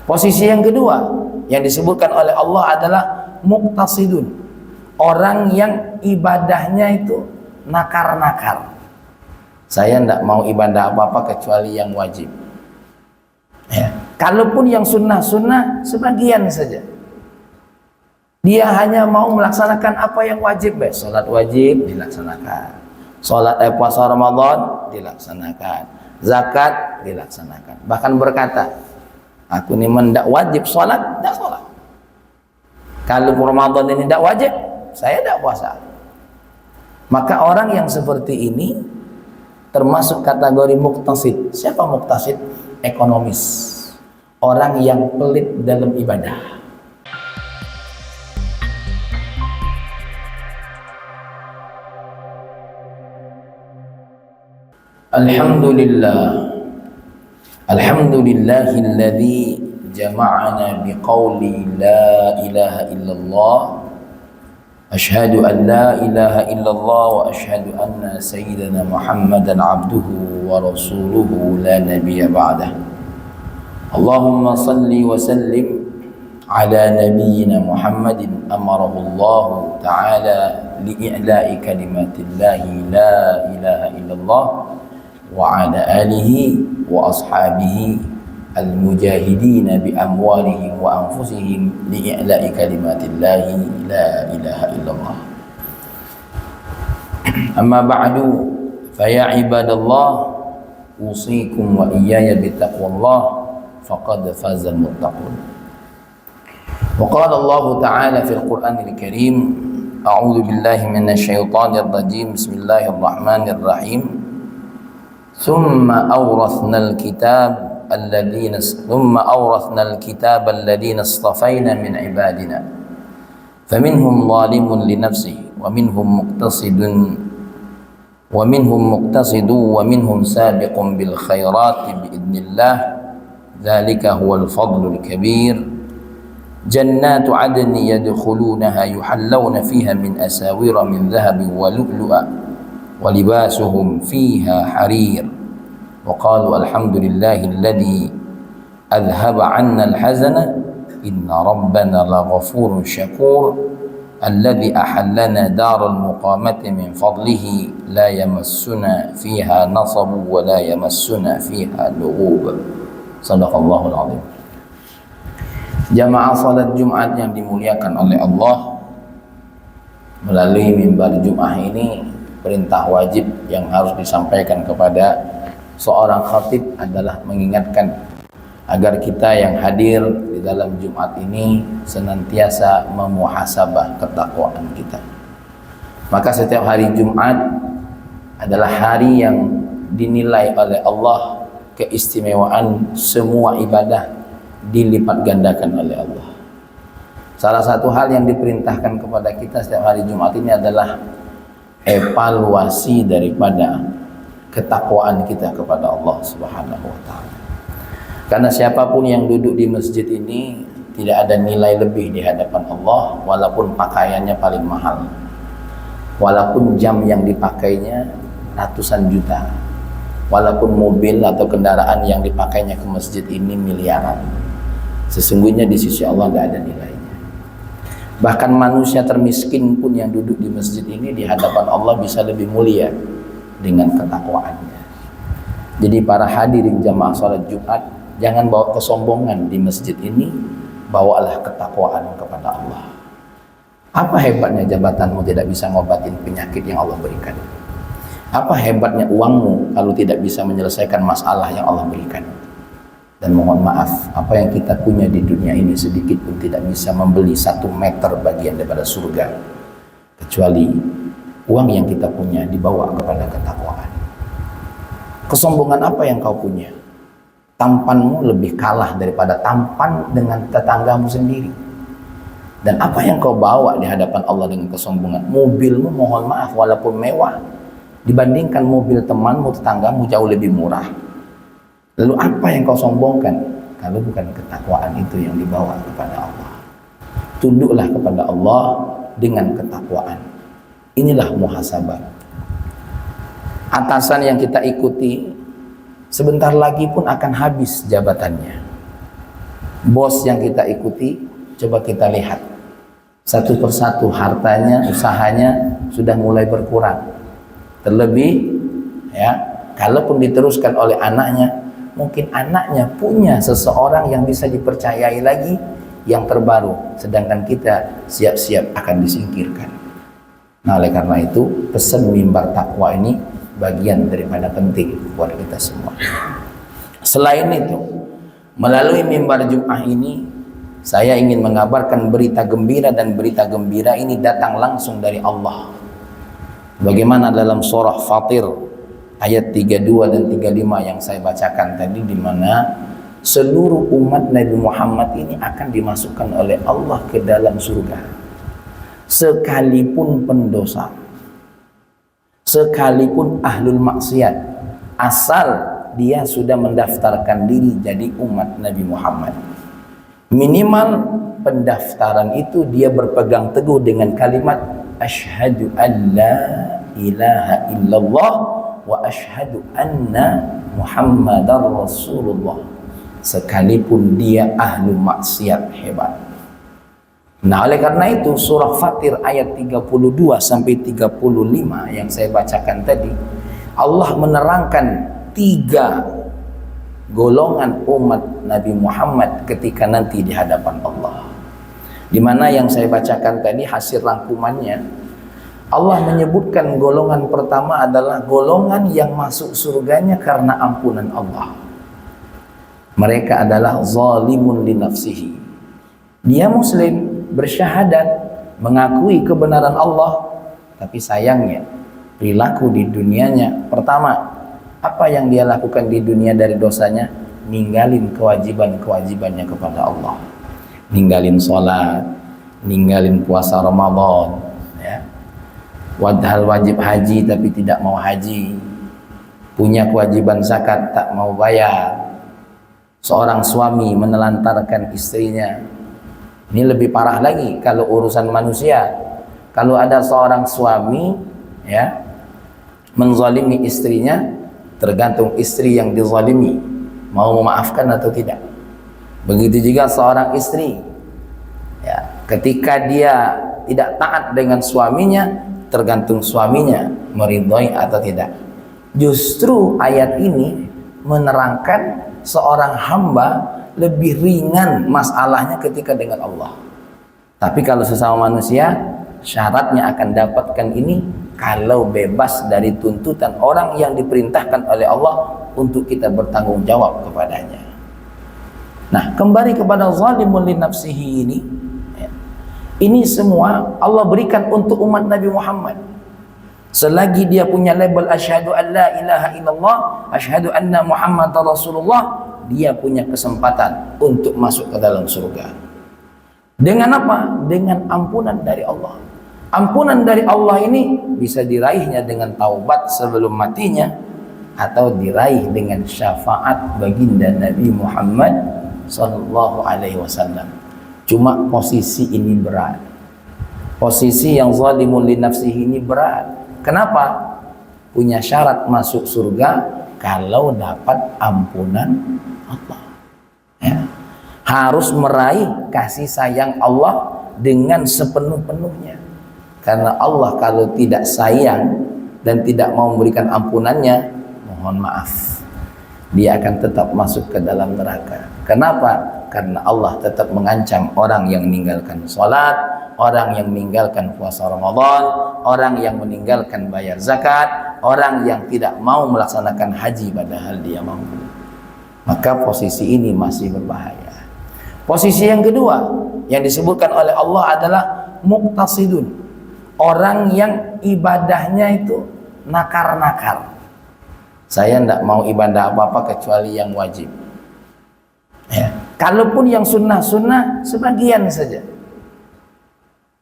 Posisi yang kedua yang disebutkan oleh Allah adalah muqtasidun, orang yang ibadahnya itu nakar-nakar. Saya tidak mau ibadah apa-apa kecuali yang wajib. Ya. Kalaupun yang sunnah-sunnah sebagian saja. Dia hanya mau melaksanakan apa yang wajib. Salat wajib dilaksanakan, salat puasa Ramadan dilaksanakan, zakat dilaksanakan. Bahkan berkata, aku ini mendak wajib salat, tidak salat. Kalau Ramadan ini tidak wajib, saya tidak puasa. Maka orang yang seperti ini termasuk kategori muqtasid. Siapa muqtasid? Ekonomis. Orang yang pelit dalam ibadah. Alhamdulillahilladzi jama'ana biqauli la ilaha illallah, asyhadu an la ilaha illallah wa asyhadu anna sayyidana Muhammadan abduhu wa rasuluhu la nabiyya ba'dah. Allahumma salli wa sallim ala nabiyyina Muhammadin amarahu Allah ta'ala li'i'la'i kalimatillahi la ilaha illallah wa ala alihi wa ashabihi al-mujahidina bi amwalihim wa anfusihim li'i'la'i kalimatillahi la ilaha illallah. Amma ba'du, fa ya ibadallah, usikum wa iyaya bitaqwallah, faqad fazal muttaqun. Wa qala Allah ta'ala fil Qur'anil Karim, a'udzu billahi minasy syaithanir rajim, bismillahirrahmanir rahim. ثم أورثنا الكتاب الذين اصطفينا من عبادنا فمنهم ظالم لنفسه ومنهم مقتصد ومنهم سابق بالخيرات بإذن الله ذلك هو الفضل الكبير جنات عدن يدخلونها يحلون فيها من أساور من ذهب ولؤلؤا ولباسهم فيها حرير وقالوا الحمد لله الذي أذهب عنا الحزن إن ربنا لغفور شكور الذي أحلنا دار المقامة من فضله لا يمسنا فيها نصب ولا يمسنا فيها لغوب. صدق الله العظيم. Jamaah salat Jumat yang dimuliakan oleh Allah, melalui mimbar Jumat ini perintah wajib yang harus disampaikan kepada seorang khatib adalah mengingatkan agar kita yang hadir di dalam Jumat ini senantiasa memuhasabah ketakwaan kita. Maka setiap hari Jumat adalah hari yang dinilai oleh Allah keistimewaan semua ibadah dilipat gandakan oleh Allah. Salah satu hal yang diperintahkan kepada kita setiap hari Jumat ini adalah evaluasi daripada ketakwaan kita kepada Allah Subhanahu wa taala. Karena siapapun yang duduk di masjid ini tidak ada nilai lebih di hadapan Allah, walaupun pakaiannya paling mahal, walaupun jam yang dipakainya ratusan juta, walaupun mobil atau kendaraan yang dipakainya ke masjid ini miliaran. Sesungguhnya di sisi Allah tidak ada nilainya. Bahkan manusia termiskin pun yang duduk di masjid ini di hadapan Allah bisa lebih mulia dengan ketakwaannya. Jadi para hadirin jamaah salat Jumat, jangan bawa kesombongan di masjid ini, bawalah ketakwaan kepada Allah. Apa hebatnya jabatanmu tidak bisa ngobatin penyakit yang Allah berikan? Apa hebatnya uangmu kalau tidak bisa menyelesaikan masalah yang Allah berikan? Dan mohon maaf, apa yang kita punya di dunia ini sedikit pun tidak bisa membeli 1 meter bagian daripada surga, kecuali uang yang kita punya dibawa kepada ketakwaan. Kesombongan apa yang kau punya? Tampanmu lebih kalah daripada tampan dengan tetanggamu sendiri. Dan apa yang kau bawa di hadapan Allah dengan kesombongan? Mobilmu mohon maaf walaupun mewah, dibandingkan mobil temanmu, tetanggamu jauh lebih murah. Lalu apa yang kau sombongkan kalau bukan ketakwaan itu yang dibawa kepada Allah? Tunduklah kepada Allah dengan ketakwaan. Inilah muhasabah. Atasan yang kita ikuti sebentar lagi pun akan habis jabatannya. Bos yang kita ikuti, coba kita lihat satu persatu hartanya, usahanya sudah mulai berkurang. Terlebih ya, kalaupun diteruskan oleh anaknya, mungkin anaknya punya seseorang yang bisa dipercayai lagi yang terbaru, sedangkan kita siap-siap akan disingkirkan. Nah, oleh karena itu pesan mimbar takwa ini bagian daripada penting buat kita semua. Selain itu, melalui mimbar Jum'ah ini saya ingin mengabarkan berita gembira, dan berita gembira ini datang langsung dari Allah. Bagaimana dalam surah Fatir ayat 32 dan 35 yang saya bacakan tadi, di mana seluruh umat Nabi Muhammad ini akan dimasukkan oleh Allah ke dalam surga, sekalipun pendosa, sekalipun ahlul maksiat, asal dia sudah mendaftarkan diri jadi umat Nabi Muhammad. Minimal pendaftaran itu dia berpegang teguh dengan kalimat asyhadu an la ilaha illallah wa asyhadu anna Muhammadar Rasulullah, sekalipun dia ahlu maksiat hebat. Nah, oleh karena itu surah Fatir ayat 32 sampai 35 yang saya bacakan tadi, Allah menerangkan 3 golongan umat Nabi Muhammad ketika nanti di hadapan Allah. Di mana yang saya bacakan tadi hasil rangkumannya, Allah menyebutkan golongan pertama adalah golongan yang masuk surganya karena ampunan Allah. Mereka adalah zalimun li nafsihi. Dia muslim, bersyahadat, mengakui kebenaran Allah, tapi sayangnya perilaku di dunianya, pertama, apa yang dia lakukan di dunia dari dosanya? Ninggalin kewajiban-kewajibannya kepada Allah, ninggalin sholat, ninggalin puasa Ramadan, ya. Padahal wajib haji tapi tidak mau haji, punya kewajiban zakat tak mau bayar. Seorang suami menelantarkan istrinya. Ini lebih parah lagi kalau urusan manusia. Kalau ada seorang suami ya menzalimi istrinya, tergantung istri yang dizalimi mau memaafkan atau tidak. Begitu juga seorang istri ya, ketika dia tidak taat dengan suaminya, tergantung suaminya meridhoi atau tidak. Justru ayat ini menerangkan seorang hamba lebih ringan masalahnya ketika dengan Allah. Tapi kalau sesama manusia, syaratnya akan dapatkan ini kalau bebas dari tuntutan orang yang diperintahkan oleh Allah untuk kita bertanggung jawab kepadanya. Nah, kembali kepada zalimun li nafsihi ini, ya, ini semua Allah berikan untuk umat Nabi Muhammad. Selagi dia punya label asyhadu an la ilaha illallah, asyhadu anna Muhammadar Rasulullah, dia punya kesempatan untuk masuk ke dalam surga. Dengan apa? Dengan ampunan dari Allah. Ampunan dari Allah ini bisa diraihnya dengan taubat sebelum matinya, atau diraih dengan syafaat baginda Nabi Muhammad sallallahu alaihi wasallam. Cuma posisi ini berat. Posisi yang zalimun li nafsihi ini berat. Kenapa? Punya syarat masuk surga kalau dapat ampunan Allah. Ya. Harus meraih kasih sayang Allah dengan sepenuh-penuhnya. Karena Allah kalau tidak sayang dan tidak mau memberikan ampunannya, mohon maaf, dia akan tetap masuk ke dalam neraka. Kenapa? Karena Allah tetap mengancam orang yang meninggalkan sholat, orang yang meninggalkan puasa Ramadan, orang yang meninggalkan bayar zakat, orang yang tidak mau melaksanakan haji padahal dia mampu. Maka posisi ini masih berbahaya. Posisi yang kedua yang disebutkan oleh Allah adalah muqtasidun, orang yang ibadahnya itu nakar-nakar. Saya tidak mau ibadah apa-apa kecuali yang wajib. Ya. Kalaupun yang sunnah-sunnah sebagian saja.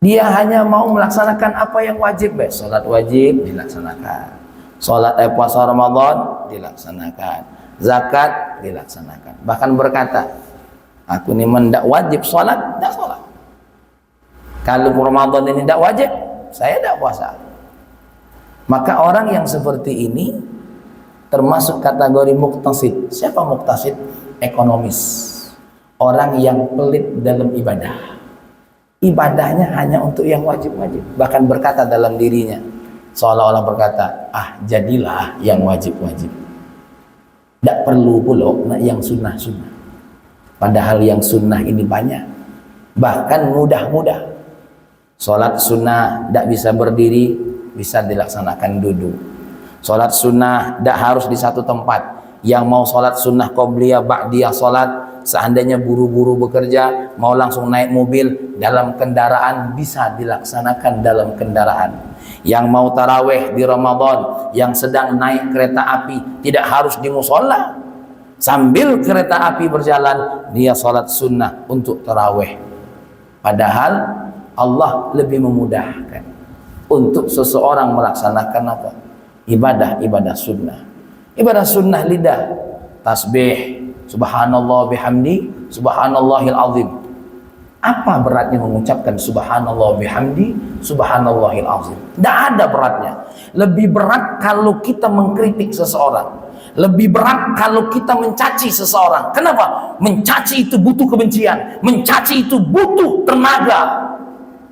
Dia hanya mau melaksanakan apa yang wajib. Salat wajib dilaksanakan, salat puasa Ramadan dilaksanakan, zakat dilaksanakan. Bahkan berkata, aku ini mendak wajib salat, tidak salat. Kalau Ramadan ini tidak wajib, saya tidak puasa. Maka orang yang seperti ini termasuk kategori muqtasid. Siapa muqtasid? Ekonomis. orang yang pelit dalam ibadah. Ibadahnya hanya untuk yang wajib-wajib. Bahkan berkata dalam dirinya, seolah-olah berkata, jadilah yang wajib-wajib. Tidak perlu pula yang sunnah-sunnah. Padahal yang sunnah ini banyak. Bahkan mudah-mudah. Sholat sunnah tidak bisa berdiri, bisa dilaksanakan duduk. Sholat sunnah tidak harus di satu tempat. Yang mau sholat sunnah qobliyah, ba'diyah sholat, seandainya buru-buru bekerja, mau langsung naik mobil, dalam kendaraan bisa dilaksanakan dalam kendaraan. Yang mau taraweh di Ramadan, yang sedang naik kereta api, tidak harus di musola. Sambil kereta api berjalan, dia sholat sunnah untuk taraweh. Padahal Allah lebih memudahkan untuk seseorang melaksanakan apa? Ibadah sunnah. Ibadah sunnah lidah, tasbih, subhanallah bihamdi, subhanallahil azim. Apa beratnya mengucapkan subhanallah bihamdi, subhanallahil azim? Tidak ada beratnya. Lebih berat kalau kita mengkritik seseorang. Lebih berat kalau kita mencaci seseorang. Kenapa? Mencaci itu butuh kebencian, mencaci itu butuh tenaga.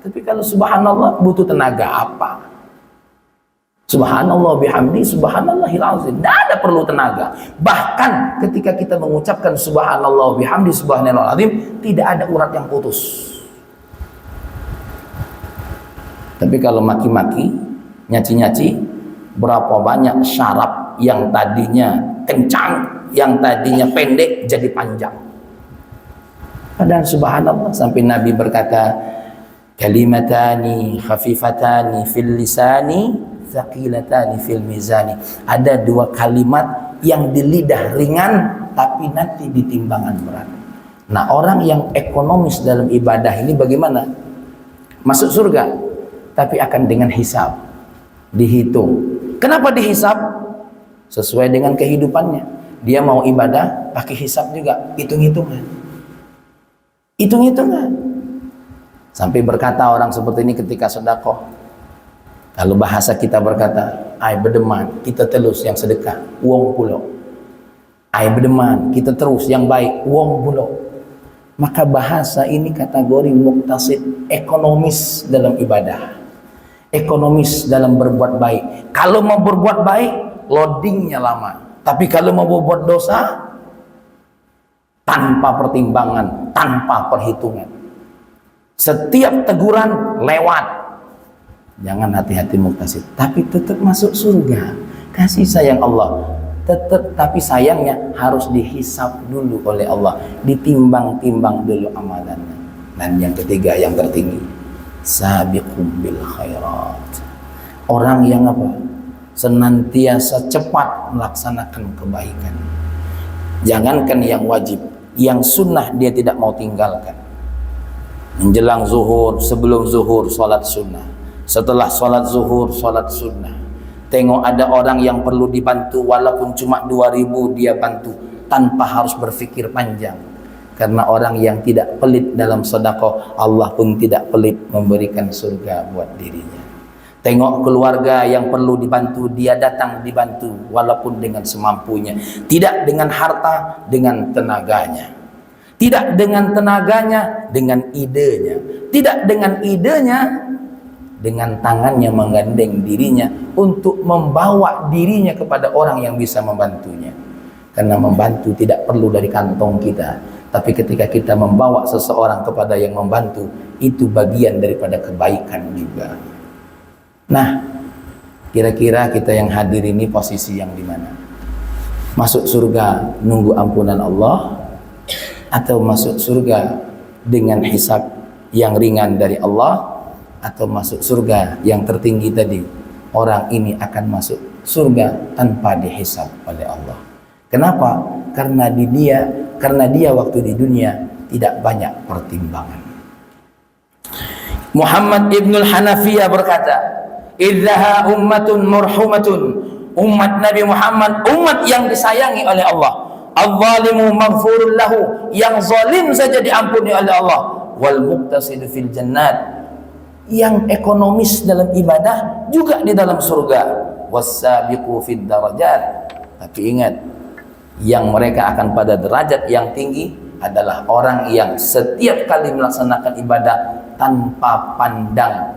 Tapi kalau subhanallah butuh tenaga apa? Subhanallah bihamdi, subhanallahil azim. Tidak ada perlu tenaga. Bahkan ketika kita mengucapkan subhanallah bihamdi, subhanallahil azim, tidak ada urat yang putus. Tapi kalau maki-maki, nyaci-nyaci, berapa banyak syaraf yang tadinya kencang, yang tadinya pendek jadi panjang. Padahal subhanallah, sampai Nabi berkata, kalimatani khafifatani fil lisani, thaqilatani fil mizani. Ada dua kalimat yang di lidah ringan tapi nanti di timbangan berat. Nah, orang yang ekonomis dalam ibadah ini bagaimana? Masuk surga tapi akan dengan hisab, dihitung. Kenapa dihisab? Sesuai dengan kehidupannya. Dia mau ibadah pakai hisab juga, hitung-hitungan. Hitung-hitungan. Sampai berkata orang seperti ini ketika sedekah, kalau bahasa kita berkata, ai berdeman, kita terus yang sedekah, wong pulau. Ai berdeman, kita terus yang baik, wong pulau. Maka bahasa ini kategori muktasid, ekonomis dalam ibadah, ekonomis dalam berbuat baik. Kalau mau berbuat baik, loadingnya lama. Tapi kalau mau berbuat dosa, tanpa pertimbangan, tanpa perhitungan. Setiap teguran lewat. Jangan hati-hati muktasid, tapi tetap masuk surga. Kasih sayang Allah tetap, tapi sayangnya harus dihisab dulu oleh Allah, ditimbang-timbang dulu amalannya. Dan yang ketiga, yang tertinggi, sabiqum bil khairat. Orang yang apa? Senantiasa cepat melaksanakan kebaikan. Jangankan yang wajib, yang sunnah dia tidak mau tinggalkan. Menjelang zuhur, sebelum zuhur sholat sunnah, setelah sholat zuhur, sholat sunnah. Tengok ada orang yang perlu dibantu, walaupun cuma 2.000 dia bantu, tanpa harus berpikir panjang. Karena orang yang tidak pelit dalam sedekah, Allah pun tidak pelit memberikan surga buat dirinya. Tengok keluarga yang perlu dibantu, dia datang dibantu, walaupun dengan semampunya. Tidak dengan harta, dengan tenaganya. Tidak dengan tenaganya, dengan idenya. Tidak dengan idenya, dengan tangannya menggandeng dirinya untuk membawa dirinya kepada orang yang bisa membantunya. Karena membantu tidak perlu dari kantong kita, tapi ketika kita membawa seseorang kepada yang membantu, itu bagian daripada kebaikan juga. Nah, kira-kira kita yang hadir ini posisi yang di mana? Masuk surga nunggu ampunan Allah, atau masuk surga dengan hisab yang ringan dari Allah, atau masuk surga yang tertinggi tadi? Orang ini akan masuk surga tanpa dihisab oleh Allah. Kenapa? Karena dia waktu di dunia tidak banyak pertimbangan. Muhammad ibnul Hanafiyah berkata, idzaha ummatun murhumatun. Umat Nabi Muhammad, umat yang disayangi oleh Allah. Al-zalimu maghfurun lahu, yang zalim saja diampuni oleh Allah. Wal muqtasidu fil jannat, yang ekonomis dalam ibadah juga di dalam surga. Was-sabiqu fid darajat, tapi ingat, yang mereka akan pada derajat yang tinggi adalah orang yang setiap kali melaksanakan ibadah tanpa pandang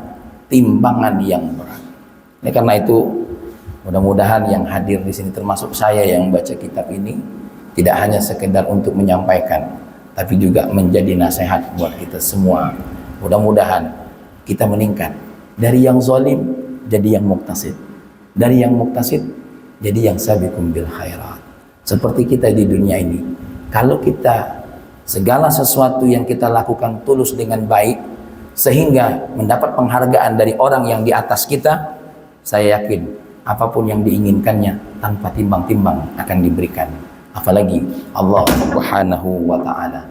timbangan yang berat. Ini karena itu mudah-mudahan yang hadir di sini termasuk saya yang membaca kitab ini tidak hanya sekedar untuk menyampaikan, tapi juga menjadi nasihat buat kita semua. Mudah-mudahan kita meningkat dari yang zalim jadi yang muktasid, dari yang muktasid jadi yang sabiqum bil khairat. Seperti kita di dunia ini, kalau kita segala sesuatu yang kita lakukan tulus dengan baik sehingga mendapat penghargaan dari orang yang di atas kita, saya yakin apapun yang diinginkannya tanpa timbang-timbang akan diberikan. Apalagi Allah Subhanahu wa taala.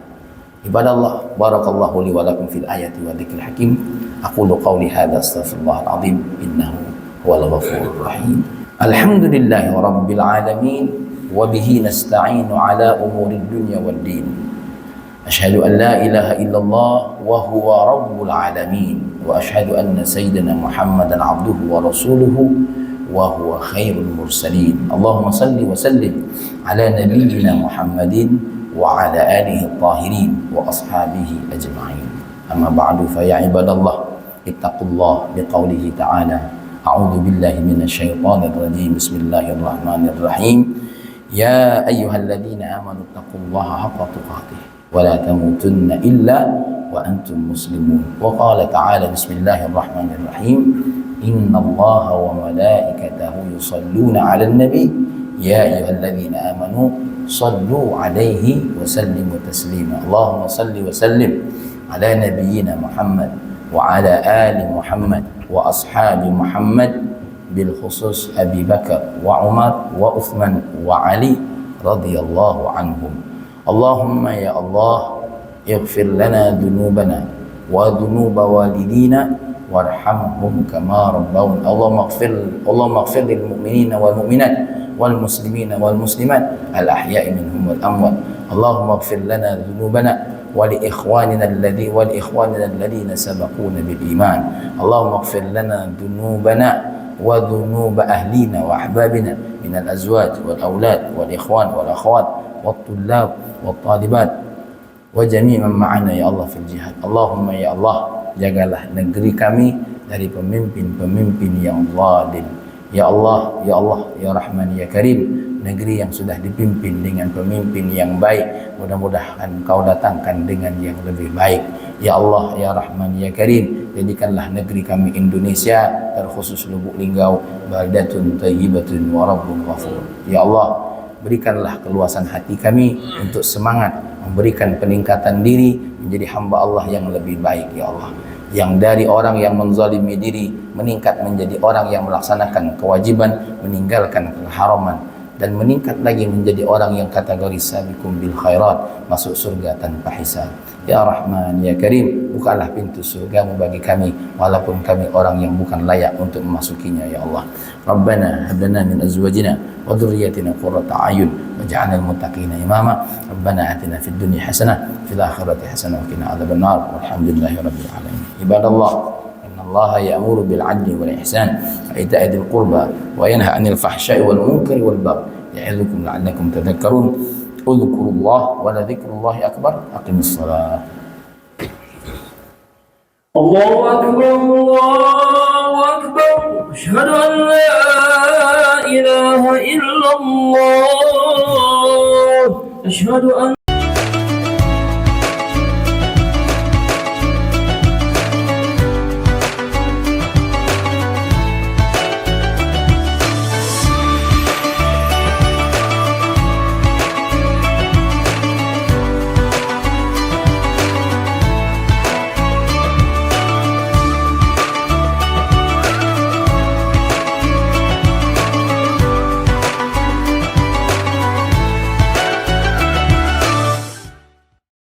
Ibadallah, barakallahu li wa lakum fil ayati wa dzikril hakim. Aqulu qawli hadza astaghfirullahal azim innahu huwal ghafurur rahim. Alhamdulillahi rabbil alamin wa bihi nasta'inu ala umuri dunya wad din. Asyhadu an la ilaha illallah wa huwa rabbul alamin wa asyhadu anna sayyidina Muhammadan abduhu wa rasuluhu wa huwa khairul mursalin. Allahumma salli wa sallim ala nabiyyina Muhammadin wa ala alihi at-tahirin wa ashabihi ajma'in. Amma ba'du fa ya ibadallah ittaqullah biqaulihi ta'ala a'udzu billahi minasy syaithanir rajim. Bismillahirrahmanirrahim. Ya ayyuhalladzina amanu taqullaha haqqa tuqatih wa la tamutunna illa wa antum muslimun. Wa qala ta'ala bismillahirrahmanirrahim. Innallaha wa malaikatahu yusalluna 'alan nabi ya ayyuhalladzina amanu sallu 'alaihi wa sallimu taslima. Allahumma salli wa sallim ala nabiyyina Muhammad wa ala ali Muhammad wa ashabi Muhammad bil khusus Abi Bakar wa Umar wa Uthman wa Ali radhiyallahu anhum. Allahumma ya Allah ighfir lana dhunubana wa dhunuba walidina warhamhum kama rabbawna. Allahumma ighfir lil mu'minina wal mu'minat wal muslimina wal muslimat al ahya'i minhum wal amwat. Allahumma ighfir lana dhunubana wa li ikhwanina alladhina sabaquna bil iman. Allahumma ighfir lana dhunubana wa dhunuba ahlina wa ahbabina min al azwaj wal aulad wal ikhwan wal akhwat wat tullab wat talibat wa jami' man ma'ana ya Allah fil jihad. Allahumma ya Allah, jagalah negeri kami dari pemimpin-pemimpin yang zalim. Ya Allah, ya Allah, ya Rahman, ya Karim, negeri yang sudah dipimpin dengan pemimpin yang baik, mudah-mudahan Kau datangkan dengan yang lebih baik. Ya Allah, ya Rahman, ya Karim, jadikanlah negeri kami Indonesia, terkhusus Lubuk Linggau, baldatun thayyibatun wa rabbun ghafur. Ya Allah, berikanlah keluasan hati kami untuk semangat memberikan peningkatan diri menjadi hamba Allah yang lebih baik. Ya Allah, yang dari orang yang menzalimi diri meningkat menjadi orang yang melaksanakan kewajiban, meninggalkan keharaman, dan meningkat lagi menjadi orang yang kategori sabiqum bil khairat, masuk surga tanpa hisab. Ya Rahman, ya Karim, bukalah pintu surgamu bagi kami walaupun kami orang yang bukan layak untuk memasukinya. Ya Allah, Rabbana hab lana min azwajina wa dhurriyyatina qurrata a'yun waj'alna lil muttaqina imama. Rabbana atina fid dunya hasanah fil akhirati hasanah wa qina adzabannar. Walhamdulillahi rabbil alamin. Ibadallah, Allah ya'muru bil 'adli wal ihsan wa ita'i dzil qurba wa yanha 'anil fahsya'i wal munkari wal baghi ya'idukum la'allakum tadhakkarun. Udhkurullah wa la dzikrullahi akbar. Aqimus shalah. Allahu akbar, Allahu akbar. Asyhadu an la ilaha illallah. Asyhadu an